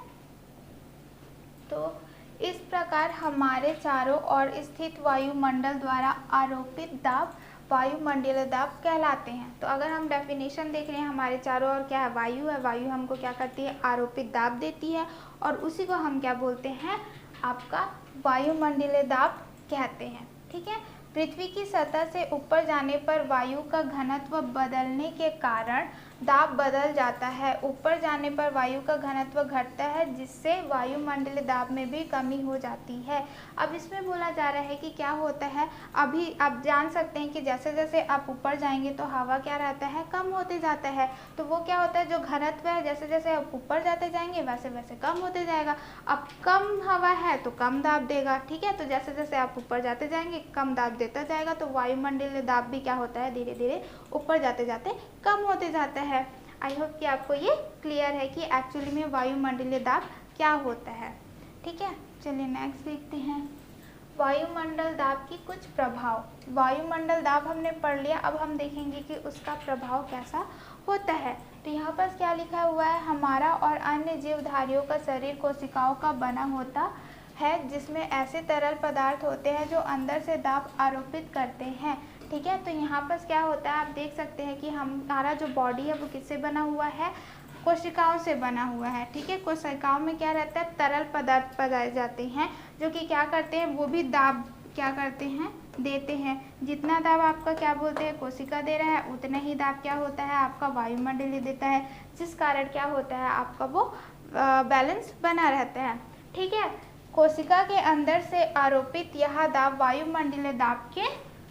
तो इस प्रकार हमारे चारों ओर स्थित वायुमंडल द्वारा आरोपित दाब वायुमंडलीय दाब कहलाते हैं। तो अगर हम डेफिनेशन देख रहे हैं, हमारे चारों ओर क्या है, वायु है, वायु हमको क्या करती है, आरोपित दाब देती है, और उसी को हम क्या बोलते हैं, आपका वायुमंडलीय दाब कहते हैं, ठीक है। पृथ्वी की सतह से ऊपर जाने पर वायु का घनत्व बदलने के कारण दाब बदल जाता है। ऊपर जाने पर वायु का घनत्व घटता है, जिससे वायुमंडलीय दाब में भी कमी हो जाती है। अब इसमें बोला जा रहा है कि क्या होता है, अभी आप जान सकते हैं कि जैसे जैसे आप ऊपर जाएंगे तो हवा क्या रहता है, कम होते जाता है। तो वो क्या होता है, जो घनत्व है जैसे जैसे आप ऊपर जाते जाएंगे वैसे वैसे कम होते जाएगा। अब कम हवा है तो कम दाब देगा, ठीक है। तो जैसे जैसे आप ऊपर जाते जाएंगे कम दाब देता जाएगा, तो वायुमंडलीय दाब भी क्या होता है, धीरे धीरे ऊपर जाते जाते कम होते जाता है। आई होप कि आपको ये क्लियर है कि एक्चुअली में वायुमंडलीय दाब क्या होता है, ठीक है। चलिए नेक्स्ट देखते हैं, वायुमंडल दाब की कुछ प्रभाव। वायुमंडल दाब हमने पढ़ लिया, अब हम देखेंगे कि उसका प्रभाव कैसा होता है। तो यहाँ पर क्या लिखा हुआ है, हमारा और अन्य जीवधारियों का शरीर कोशिकाओं का बना होता है, जिसमें ऐसे तरल पदार्थ होते हैं जो अंदर से दाब आरोपित करते हैं, ठीक है। तो यहाँ पर क्या होता है, आप देख सकते हैं कि हमारा जो बॉडी है वो किससे बना हुआ है, कोशिकाओं से बना हुआ है, ठीक है। कोशिकाओं में क्या रहता है, तरल पदार्थ पाए जाते हैं जो कि क्या करते हैं, वो भी दाब क्या करते हैं, देते हैं। जितना दाब आपका क्या बोलते हैं, कोशिका दे रहा है, उतना ही दाब क्या होता है, आपका वायुमंडलीय देता है, जिस कारण क्या होता है, आपका वो बैलेंस बना रहता है, ठीक है। कोशिका के अंदर से आरोपित यह दाब वायुमंडलीय दाब के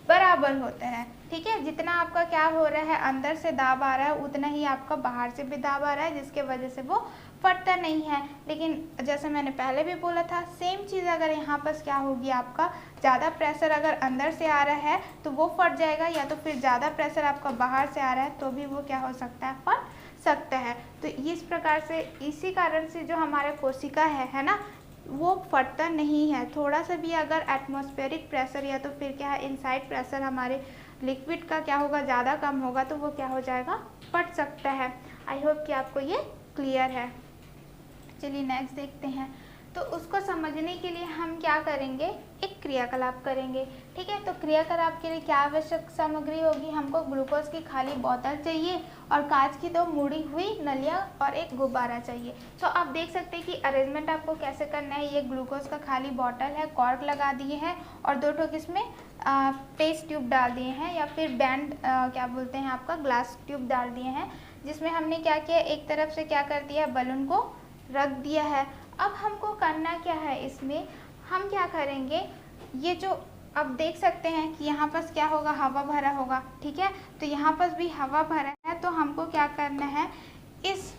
बराबर होता है, ठीक है। जितना आपका क्या हो रहा है, अंदर से दाब आ रहा है, उतना ही आपका बाहर से भी दाब आ रहा है, जिसके वजह से वो फटता नहीं है। लेकिन जैसे मैंने पहले भी बोला था, सेम चीज़ अगर यहाँ पर क्या होगी, आपका ज़्यादा प्रेशर अगर अंदर से आ रहा है तो वो फट जाएगा, या तो फिर ज़्यादा प्रेशर आपका बाहर से आ रहा है तो भी वो क्या हो सकता है, फट सकता है। तो इस प्रकार से, इसी कारण से जो हमारा कोशिका है ना, वो फटता नहीं है। थोड़ा सा भी अगर एटमॉस्फेरिक प्रेशर या तो फिर क्या है, इनसाइड प्रेशर हमारे लिक्विड का क्या होगा, ज़्यादा कम होगा तो वो क्या हो जाएगा, फट सकता है। आई होप कि आपको ये क्लियर है। चलिए नेक्स्ट देखते हैं। तो उसको समझने के लिए हम क्या करेंगे, एक क्रियाकलाप करेंगे, ठीक है। तो क्रियाकलाप के लिए क्या आवश्यक सामग्री होगी, हमको ग्लूकोज की खाली बोतल चाहिए और कांच की 2 मुड़ी हुई नलियाँ और एक गुब्बारा चाहिए। तो आप देख सकते हैं कि अरेंजमेंट आपको कैसे करना है। ये ग्लूकोज का खाली बॉटल है, कॉर्क लगा दिए हैं और 2 ठोक इसमें टेस्ट ट्यूब डाल दिए हैं, या फिर बैंड क्या बोलते हैं आपका, ग्लास ट्यूब डाल दिए हैं, जिसमें हमने क्या किया, एक तरफ से क्या कर दिया, बलून को रख दिया है। अब हमको करना क्या है, इसमें हम क्या करेंगे, ये जो अब देख सकते हैं कि यहाँ पर क्या होगा, हवा भरा होगा, ठीक है। तो यहाँ पर भी हवा भरा है, तो हमको क्या करना है, इस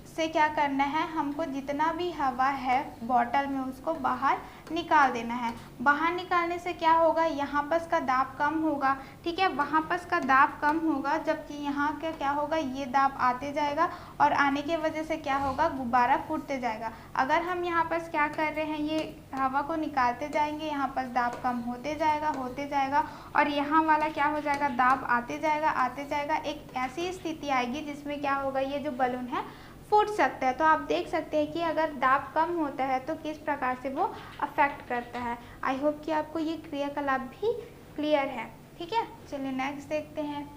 से क्या करना है, हमको जितना भी हवा है बॉटल में उसको बाहर निकाल देना है। बाहर निकालने से क्या होगा, यहाँ पर का दाब कम होगा, ठीक है, वहाँ पर का दाब कम होगा, जबकि यहाँ का क्या होगा, ये दाब आते जाएगा और आने की वजह से क्या होगा, गुब्बारा फूटते जाएगा। अगर हम यहाँ पर क्या कर रहे हैं, ये हवा को निकालते जाएंगे, यहाँ पर दाब कम होते जाएगा और यहाँ वाला क्या हो जाएगा, दाब आते जाएगा। एक ऐसी स्थिति आएगी जिसमें क्या होगा, ये जो बलून है फूट सकता है। तो आप देख सकते हैं कि अगर दाब कम होता है तो किस प्रकार से वो अफेक्ट करता है। आई होप कि आपको ये क्रियाकलाप भी क्लियर है, ठीक है। चलिए नेक्स्ट देखते हैं,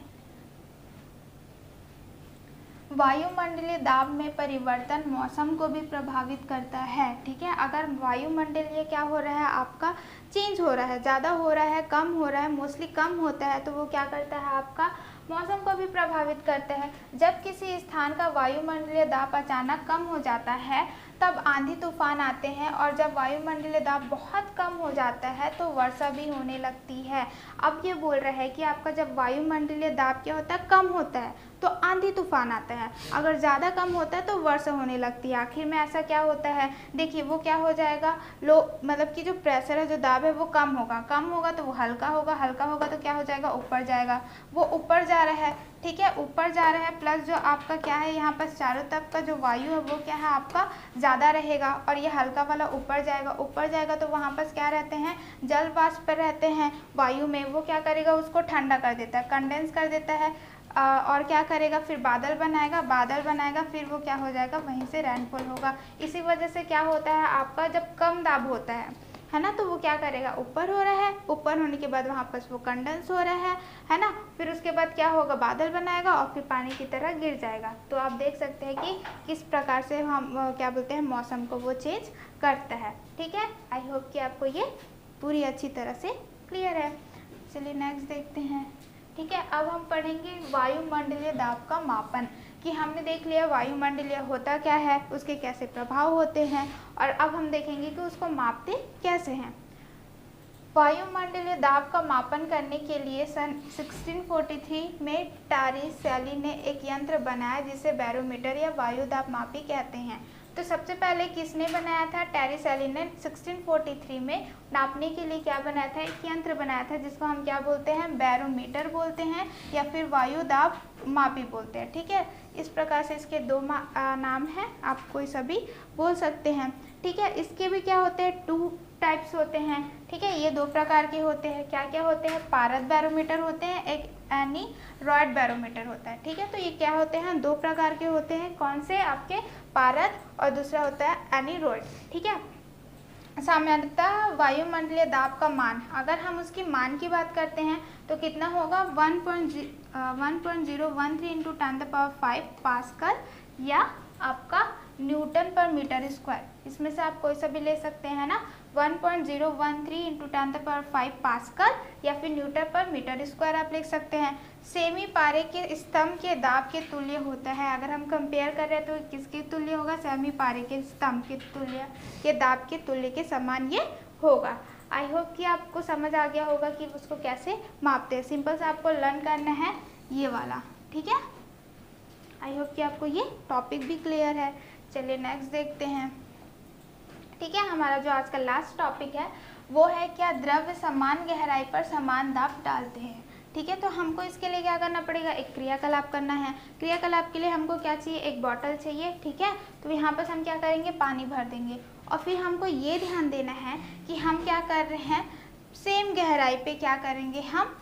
वायुमंडलीय दाब में परिवर्तन मौसम को भी प्रभावित करता है, ठीक है। अगर वायुमंडलीय क्या हो रहा है, आपका चेंज हो रहा है, ज़्यादा हो रहा है, कम हो रहा है, मोस्टली कम होता है, तो वो क्या करता है, आपका मौसम को भी प्रभावित करता है। जब किसी स्थान का वायुमंडलीय दाब अचानक कम हो जाता है तब आंधी तूफान आते हैं, और जब वायुमंडलीय दाब बहुत कम हो जाता है तो वर्षा भी होने लगती है। अब ये बोल रहा है कि आपका जब वायुमंडलीय दाब क्या होता है, कम होता है तो आंधी तूफान आता है, अगर ज़्यादा कम होता है तो वर्षा होने लगती है। आखिर में ऐसा क्या होता है, देखिए वो क्या हो जाएगा, लो मतलब कि जो प्रेशर है, जो दाब है वो कम होगा, कम होगा तो वो हल्का होगा, हल्का होगा तो क्या हो जाएगा, ऊपर जाएगा, वो ऊपर जा रहा है, ठीक है, ऊपर जा रहा है, प्लस जो आपका क्या है यहाँ पर चारों तरफ का जो वायु है वो क्या है आपका ज़्यादा रहेगा, और ये हल्का वाला ऊपर जाएगा, ऊपर जाएगा तो वहाँ पर क्या रहते हैं, जल वाष्प पर रहते हैं वायु में, वो क्या करेगा, उसको ठंडा कर देता है, कंडेंस कर देता है, और क्या करेगा, फिर बादल बनाएगा, बादल बनाएगा, फिर वो क्या हो जाएगा, वहीं से रेनफॉल होगा। इसी वजह से क्या होता है आपका, जब कम दाब होता है ना, तो वो क्या करेगा, ऊपर हो रहा है, ऊपर होने के बाद वहाँ पर वो कंडेंस हो रहा है ना, फिर उसके बाद क्या होगा, बादल बनाएगा और फिर पानी की तरह गिर जाएगा। तो आप देख सकते हैं कि किस प्रकार से हम क्या बोलते हैं, मौसम को वो चेंज करता है। ठीक है, आई होप कि आपको ये पूरी अच्छी तरह से क्लियर है। चलिए नेक्स्ट देखते हैं। ठीक है, अब हम पढ़ेंगे वायुमंडलीय दाब का मापन, कि हमने देख लिया वायुमंडलीय होता क्या है, उसके कैसे प्रभाव होते हैं, और अब हम देखेंगे कि उसको मापते कैसे हैं। वायुमंडलीय दाब का मापन करने के लिए सन 1643 में टॉरिसेली ने एक यंत्र बनाया जिसे बैरोमीटर या वायु दाब मापी कहते हैं। तो सबसे पहले किसने बनाया था, टॉरिसेली ने 1643 में नापने के लिए क्या बनाया था, एक यंत्र बनाया था जिसको हम क्या बोलते हैं, बैरोमीटर बोलते हैं या फिर वायु दाब मापी बोलते हैं। ठीक है, इस प्रकार से इसके दो नाम हैं, आप कोई सभी बोल सकते हैं। ठीक है, इसके भी क्या होते हैं, 2 टाइप्स होते हैं। ठीक है, ये 2 प्रकार के होते हैं। क्या क्या होते हैं, पारद बैरोमीटर होते हैं, एक एनीरॉयड बैरोमीटर होता है। ठीक है, तो ये क्या होते हैं, 2 प्रकार के होते हैं। कौन से, आपके पारद, और दूसरा होता है एनीरॉयड। ठीक है, सामान्यतः वायुमंडलीय दाब का मान, अगर हम उसकी मान की बात करते हैं तो कितना होगा, 1.013 इंटू 10⁵ पास्कल या आपका न्यूटन पर मीटर स्क्वायर, इसमें से आप कोई सा भी ले सकते हैं ना, 1.013 इंटू 10⁵ पास्कल या फिर न्यूटन पर मीटर स्क्वायर आप लिख सकते हैं। सेमी पारे के स्तंभ के दाब के तुल्य होता है। अगर हम कंपेयर कर रहे हैं तो किसके तुल्य होगा, सेमी पारे के स्तंभ के तुल्य, के दाब के तुल्य के समान ये होगा। आई होप कि आपको समझ आ गया होगा कि उसको कैसे मापते हैं। सिंपल से आपको लर्न करना है ये वाला। ठीक है, आई होप कि आपको ये टॉपिक भी क्लियर है। चलिए नेक्स्ट देखते हैं। ठीक है, हमारा जो आज का लास्ट टॉपिक है वो है क्या द्रव्य समान गहराई पर समान दाब डालते हैं। ठीक है, तो हमको इसके लिए क्या करना पड़ेगा, एक क्रियाकलाप करना है। क्रियाकलाप के लिए हमको क्या चाहिए, एक बॉटल चाहिए। ठीक है, तो यहाँ पर हम क्या करेंगे, पानी भर देंगे, और फिर हमको ये ध्यान देना है कि हम क्या कर रहे हैं, सेम गहराई पे क्या करेंगे, हम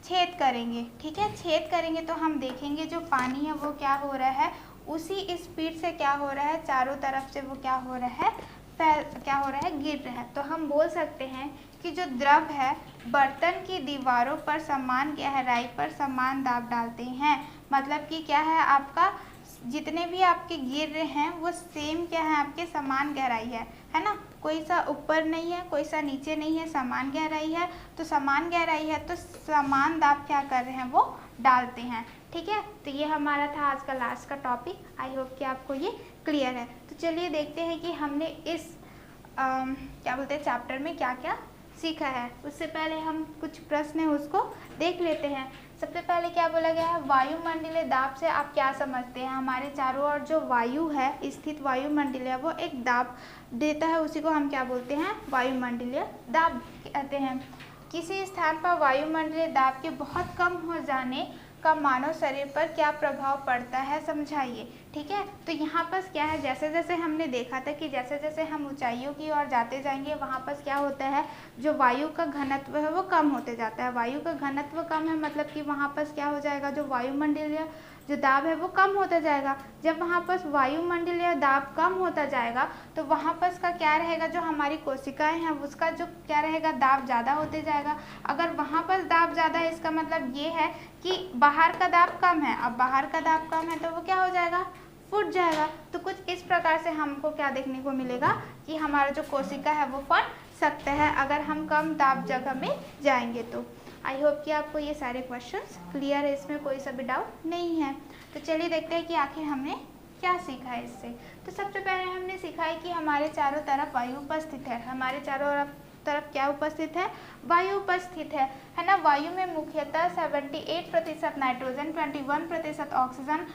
छेद करेंगे। ठीक है, छेद करेंगे तो हम देखेंगे जो पानी है वो क्या हो रहा है, उसी स्पीड से क्या हो रहा है, चारों तरफ से वो क्या हो रहा है, क्या हो रहा है, गिर रहा है। तो हम बोल सकते हैं कि जो द्रव है बर्तन की दीवारों पर समान गहराई पर समान दाब डालते हैं। मतलब कि क्या है, आपका जितने भी आपके गिर रहे हैं वो सेम क्या है, आपके समान गहराई है ना, कोई सा ऊपर नहीं है, कोई सा नीचे नहीं है, समान गहराई है। तो समान गहराई है तो समान दाब क्या कर रहे हैं, वो डालते हैं। ठीक है, तो ये हमारा था आज का लास्ट का टॉपिक। आई होप कि आपको ये क्लियर है। तो चलिए देखते हैं कि हमने इस क्या बोलते हैं चैप्टर में क्या क्या सीखा है। उससे पहले हम कुछ प्रश्न है उसको देख लेते हैं। सबसे पहले क्या बोला गया है, वायुमंडलीय दाब से आप क्या समझते हैं, हमारे चारों ओर जो वायु है स्थित वायुमंडलीय वो एक दाब देता है, उसी को हम क्या बोलते हैं, वायुमंडलीय दाब कहते हैं। किसी स्थान पर वायुमंडलीय दाब के बहुत कम हो जाने का मानव शरीर पर क्या प्रभाव पड़ता है, समझाइए। ठीक है, तो यहाँ पर क्या है, जैसे जैसे हमने देखा था कि जैसे जैसे हम ऊंचाइयों की ओर जाते जाएंगे वहाँ पर क्या होता है, जो वायु का घनत्व है वो कम होते जाता है। वायु का घनत्व कम है मतलब कि वहाँ पर क्या हो जाएगा, जो वायुमंडलीय जो दाब है वो कम होता जाएगा। जब वहाँ पर वायुमंडलीय दाब कम होता जाएगा तो वहाँ पर का क्या रहेगा, जो हमारी कोशिकाएं हैं उसका जो क्या रहेगा, दाब ज़्यादा होते जाएगा। अगर वहाँ पर दाब ज़्यादा है इसका मतलब ये है कि बाहर का दाब कम है। अब बाहर का दाब कम है तो वो क्या हो जाएगा, फूट जाएगा। तो कुछ इस प्रकार से हमको क्या देखने को मिलेगा कि हमारा जो कोशिका है वो फट सकता है अगर हम कम दाब जगह में जाएंगे तो। आई होप कि आपको ये सारे क्वेश्चंस क्लियर है, इसमें कोई सा भी डाउट नहीं है। तो चलिए देखते हैं कि आखिर हमने क्या सीखा है इससे। तो सबसे पहले हमने सीखा है कि हमारे चारों तरफ वायु उपस्थित है। हमारे चारों तरफ क्या उपस्थित है? वायु उपस्थित है ना। वायु में मुख्यतः 78% नाइट्रोजन, 21% ऑक्सीजन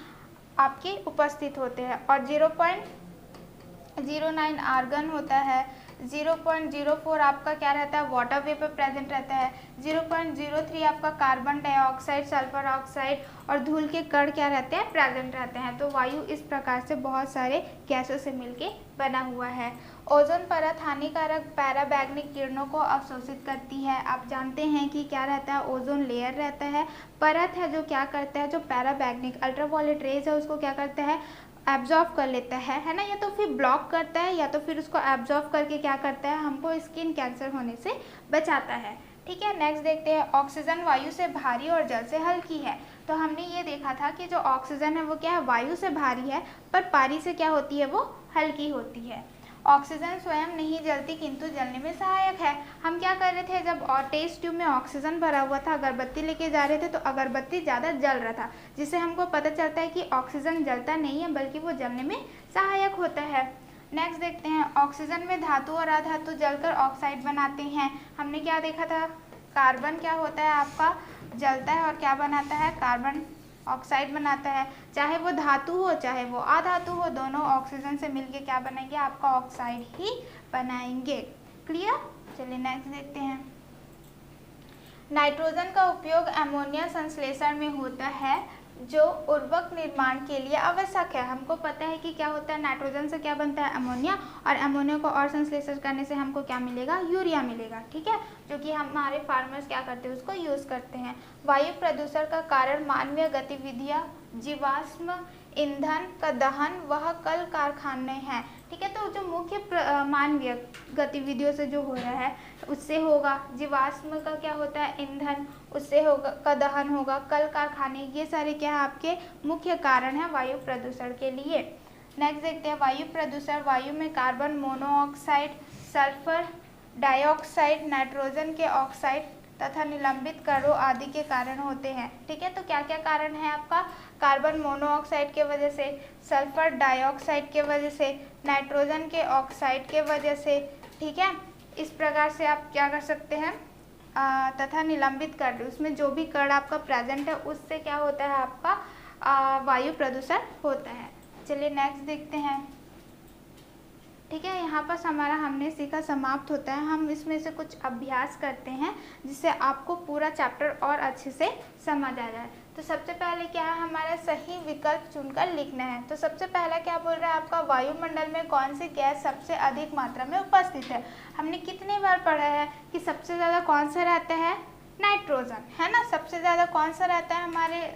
आपके उपस्थित होते हैं और 0.09 आर्गन होता है, 0.04 आपका क्या रहता है? वाटर वेपर प्रेजेंट रहता है, 0.03 आपका कार्बन डाइऑक्साइड, सल्फर ऑक्साइड और धूल के कण क्या रहते हैं? प्रेजेंट रहते हैं। तो वायु इस प्रकार से बहुत सारे गैसों से मिलके बना हुआ है। ओजोन परत हानिकारक पैराबैग्निक किरणों को अवशोषित करती है। आप जानते हैं कि क्या रहता है? ओजोन लेयर रहता है, परत है जो क्या करता है? जो पैराबैग्निक अल्ट्रावायलेट रेज है उसको क्या करता है? एब्जॉर्ब कर लेता है ना, या तो फिर ब्लॉक करता है या तो फिर उसको एब्जॉर्ब करके क्या करता है? हमको स्किन कैंसर होने से बचाता है। ठीक है, नेक्स्ट देखते हैं। ऑक्सीजन वायु से भारी और जल से हल्की है। तो हमने ये देखा था कि जो ऑक्सीजन है वो क्या है? वायु से भारी है, पर पानी से क्या होती है? वो हल्की होती है। ऑक्सीजन स्वयं नहीं जलती किंतु जलने में सहायक है। हम क्या कर रहे थे? जब टेस्ट ट्यूब में ऑक्सीजन भरा हुआ था, अगरबत्ती लेके जा रहे थे तो अगरबत्ती ज़्यादा जल रहा था, जिससे हमको पता चलता है कि ऑक्सीजन जलता नहीं है बल्कि वो जलने में सहायक होता है। नेक्स्ट देखते हैं। ऑक्सीजन में धातु और अधातु जलकर ऑक्साइड बनाते हैं। हमने क्या देखा था? कार्बन क्या होता है आपका? जलता है और क्या बनाता है? कार्बन ऑक्साइड बनाता है। चाहे वो धातु हो चाहे वो अधातु हो, दोनों ऑक्सीजन से मिलके क्या बनाएंगे? आपका ऑक्साइड ही बनाएंगे। क्लियर? चलिए नेक्स्ट देखते हैं। नाइट्रोजन का उपयोग अमोनिया संश्लेषण में होता है जो उर्वरक निर्माण के लिए आवश्यक है। हमको पता है कि क्या होता है? नाइट्रोजन से क्या बनता है? अमोनिया, और अमोनिया को और संश्लेषण करने से हमको क्या मिलेगा? यूरिया मिलेगा। ठीक है, जो कि हमारे फार्मर्स क्या करते हैं? उसको यूज़ करते हैं। वायु प्रदूषण का कारण मानवीय गतिविधियाँ, जीवाश्म ईंधन का दहन, वह कल कारखाने हैं। ठीक है, तो जो मुख्य मानवीय गतिविधियों से जो हो रहा है उससे होगा। जीवाश्म का क्या होता है? ईंधन, उससे होगा का दहन होगा। कल कारखाने, ये सारे क्या है? आपके मुख्य कारण है वायु प्रदूषण के लिए। नेक्स्ट देखते हैं। वायु प्रदूषण वायु में carbon monoxide, sulphur dioxide, nitrogen के ऑक्साइड तथा निलंबित कणों आदि के कारण होते हैं। ठीक है, तो क्या क्या कारण है आपका? कार्बन मोनोऑक्साइड के वजह से, सल्फर डाइऑक्साइड के वजह से, नाइट्रोजन के ऑक्साइड के वजह से। ठीक है, इस प्रकार से आप क्या कर सकते हैं? तथा निलंबित कर, उसमें जो भी कण आपका प्रेजेंट है उससे क्या होता है? आपका वायु प्रदूषण होता है। चलिए नेक्स्ट देखते हैं। ठीक है, यहाँ पर हमारा हमने सीखा समाप्त होता है। हम इसमें से कुछ अभ्यास करते हैं जिससे आपको पूरा चैप्टर और अच्छे से समझ आ जाए। तो सबसे पहले क्या है? हमारा सही विकल्प चुनकर लिखना है। तो सबसे पहला क्या बोल रहा है आपका? वायुमंडल में कौन सी गैस सबसे अधिक मात्रा में उपस्थित है? हमने कितने बार पढ़ा है कि सबसे ज़्यादा कौन सा रहता है? नाइट्रोजन, है ना। सबसे ज़्यादा कौन सा रहता है हमारे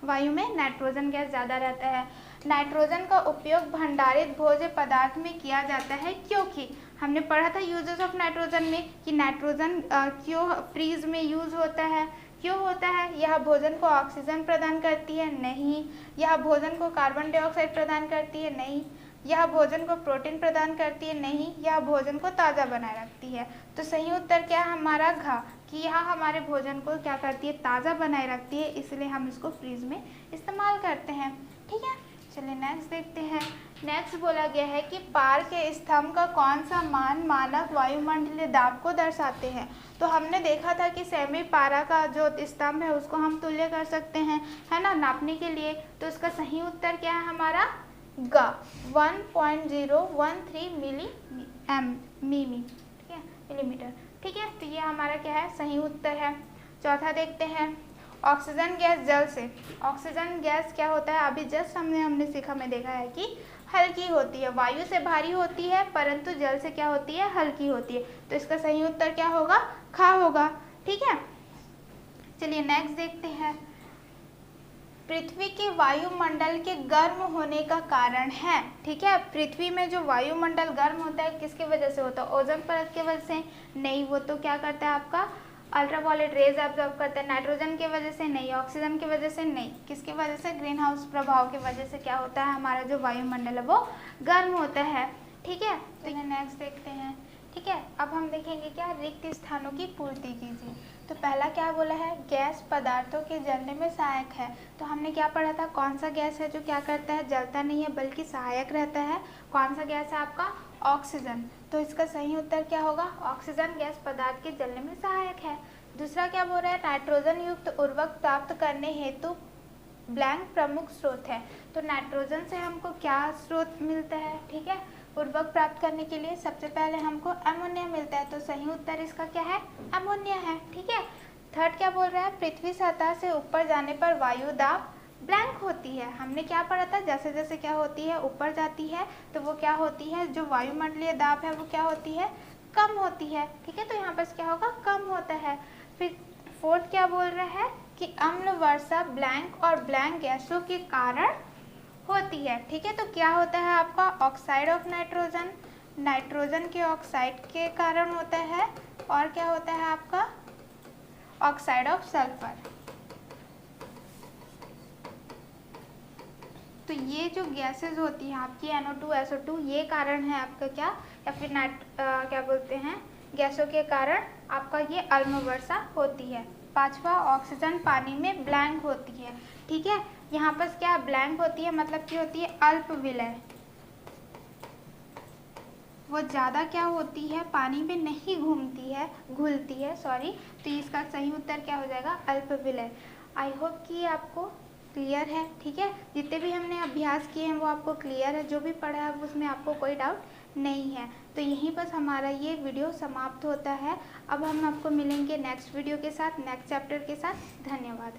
वायु में? नाइट्रोजन गैस ज़्यादा रहता है। नाइट्रोजन का उपयोग भंडारित भोज्य पदार्थ में किया जाता है क्योंकि हमने पढ़ा था यूजेस ऑफ नाइट्रोजन में कि नाइट्रोजन क्यों फ्रीज में यूज़ होता है? क्यों होता है? यह भोजन को ऑक्सीजन प्रदान करती है? नहीं। यह भोजन को कार्बन डाइऑक्साइड प्रदान करती है? नहीं। यह भोजन को प्रोटीन प्रदान करती है? नहीं। यह भोजन को ताज़ा बनाए रखती है। तो सही उत्तर क्या है हमारा? घ, कि यह हमारे भोजन को क्या करती है? ताज़ा बनाए रखती है, इसलिए हम इसको फ्रीज में इस्तेमाल करते हैं। ठीक है, चलिए नेक्स्ट देखते हैं। नेक्स्ट बोला गया है कि पार के स्तंभ का कौन सा मान मानक वायुमंडलीय दाब को दर्शाते हैं? तो हमने देखा था कि सेमी पारा का जो स्तंभ है उसको हम तुल्य कर सकते हैं, है ना, नापने के लिए। तो इसका सही उत्तर क्या है हमारा? ग, 1.013 मिलीमीटर। ठीक है, तो ये हमारा क्या है? सही उत्तर है। चौथा देखते हैं। ऑक्सीजन गैस जल से, ऑक्सीजन गैस क्या होता है? अभी जस्ट हमने सीखा में देखा है कि हल्की होती है। वायु से भारी होती है परंतु जल से क्या होती है? हल्की होती है। तो इसका सही उत्तर क्या होगा? ख होगा। ठीक है, चलिए नेक्स्ट देखते हैं। पृथ्वी के वायुमंडल के गर्म होने का कारण है। ठीक है, पृथ्वी में जो वायुमंडल गर्म होता है किसकी वजह से होता है? ओजोन परत की वजह से? नहीं, वो तो क्या करता है आपका? अल्ट्रावायलेट रेज एब्जॉर्ब करता है। नाइट्रोजन की वजह से? नहीं। ऑक्सीजन की वजह से? नहीं। किसकी वजह से? ग्रीन हाउस प्रभाव की वजह से क्या होता है? हमारा जो वायुमंडल है वो गर्म होता है। ठीक है, तो नेक्स्ट देखते हैं। ठीक ठीक है, अब हम देखेंगे क्या, रिक्त स्थानों की पूर्ति कीजिए। तो पहला क्या बोला है, गैस पदार्थों के जलने में सहायक है। तो हमने क्या पढ़ा था, कौन सा गैस है जो क्या करता है, जलता नहीं है बल्कि सहायक रहता है। कौन सा गैस है आपका, ऑक्सीजन। तो इसका सही उत्तर क्या होगा, ऑक्सीजन गैस पदार्थ के जलने में सहायक है। दूसरा क्या बोल रहा है, नाइट्रोजन युक्त उर्वरक प्राप्त करने हेतु ब्लैंक प्रमुख स्रोत है। तो नाइट्रोजन से हमको क्या स्रोत मिलता है, ठीक है, उर्वरक प्राप्त करने के लिए सबसे पहले हमको अमोनिया मिलता है। तो सही उत्तर इसका क्या है, अमोनिया है, ठीक है। थर्ड क्या बोल रहा है, पृथ्वी सतह से ऊपर जाने पर वायु दाब ब्लैंक होती है। हमने क्या पढ़ा था, जैसे जैसे क्या होती है, ऊपर जाती है तो वो क्या होती है, जो वायुमंडलीय दाब है वो क्या होती है, कम होती है, ठीक है। तो यहाँ पर क्या होगा, कम होता है। फिर फोर्थ क्या बोल रहा है कि अम्ल वर्षा ब्लैंक और ब्लैंक गैसों के कारण होती है, ठीक है। तो क्या होता है आपका, ऑक्साइड ऑफ नाइट्रोजन, नाइट्रोजन के ऑक्साइड के कारण होता है। और क्या होता है आपका, ऑक्साइड ऑफ सल्फर। तो ये जो गैसेस होती हैं आपकी NO2 SO2, ये कारण है आपका क्या, या फिर क्या बोलते हैं, गैसों के कारण आपका ये अम्ल वर्षा होती है। पांचवा, ऑक्सीजन पानी में ब्लैंक होती है, ठीक है। यहाँ पर क्या ब्लैंक होती है, मतलब क्या होती है, अल्प विलय, वो ज़्यादा क्या होती है, पानी में नहीं घुलती है, सॉरी। तो इसका सही उत्तर क्या हो जाएगा, अल्प विलय। आई होप कि आपको क्लियर है, ठीक है। जितने भी हमने अभ्यास किए हैं वो आपको क्लियर है, जो भी पढ़ा है उसमें आपको कोई डाउट नहीं है। तो यहीं पर हमारा ये वीडियो समाप्त होता है। अब हम आपको मिलेंगे नेक्स्ट वीडियो के साथ, नेक्स्ट चैप्टर के साथ। धन्यवाद।